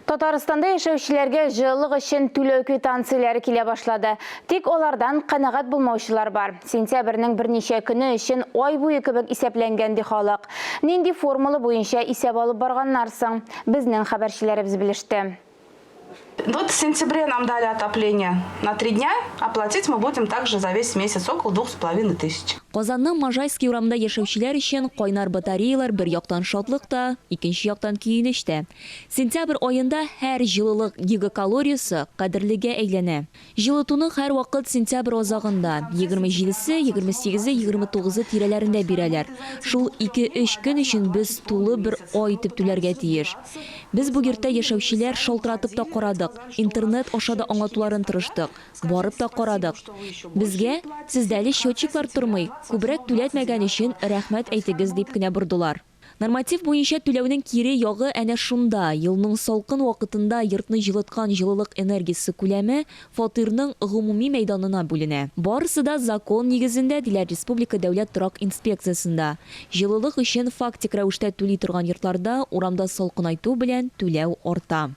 Татарстанда яшәүчеләргә җылылык өчен түләү квитанцияләре килә башлады. Тик олардан канәгать булмаучылар бар. Сентябрьнең берничә көне өчен ай буе кебек исәпләнгән ди халык. Нинди формула буенча исәп алып барганнар соң? Безнең хәбәрчеләребез белеште. Вот в сентябре нам дали отопление на 3 дня. Оплатить мы будем также за весь месяц около 2500. Казанның Можайский урамында яшәүчеләр өчен кайнар батареялар бер яктан шатлыкта, икенче яктан көенештә. Сентябрь аенда һәр җылылык гигакалориясе кадерлегә әйләнә. Җылытуны һәр вакыт сентябрь азагында 27-се, 28-се, 29-ы тирәләрендә бирәләр. Шул 2-3 көн өчен без тулы бер ай итеп түләргә тиеш. Без бу йортта яшәүчеләр шалтыратып та карадык. Интернет аша да аңлатуларын тырыштык. Барып та карадык. Безгә сездә әле счетчиклар тормый. Күбрәк түләтмәгән өчен рәхмәт әйтегез дип кенә бордылар. Норматив буенча түләүнең кире ягы әнә шунда. Елның салкын вакытында йортны җылыткан җылылык энергиясе күләме фатирның гомуми мәйданына бүленә. Барысы да закон нигезендә диләр Республика дәүләт торак инспекциясендә. Җылылык өчен фактик рәвештә түли торган йортларда урамда салкынайту белән түләү арта.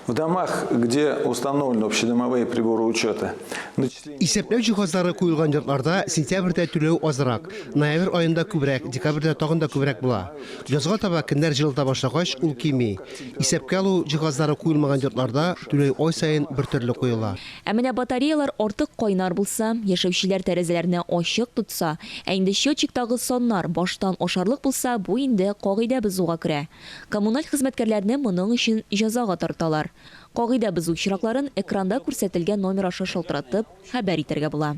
В домах, где установлены общедомовые приборы учета, исәпләү җиһазлары куелган йортларда сентябрьдә түләү азрак, ноябрь аенда күбрәк, декабрьдә тагын да күбрәк була. Язга таба көннәр җылыта башлагач, ул кими. Исәпкә алу җиһазлары куелмаган йортларда түләү ай саен бер төрле куела. Ә менә батареялар артык кайнар булса, яшәүчеләр тәрәзәләрне ачык тутса, ә инде счетчиктагы саннар баштан ашарлык булса, бу инде кагыйдә бозуга керә. Коммуналь хезмәткәрләрне моның өчен җәзага тарталар. Кагыйдә бозу очракларын экранда күрсәтелгән номер аша шалтыратып хәбәр итәргә була.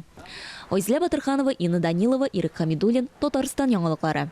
Айзлә Батырханова, Инна Данилова, Ирек Хамидуллин, Татарстан яңалыклары.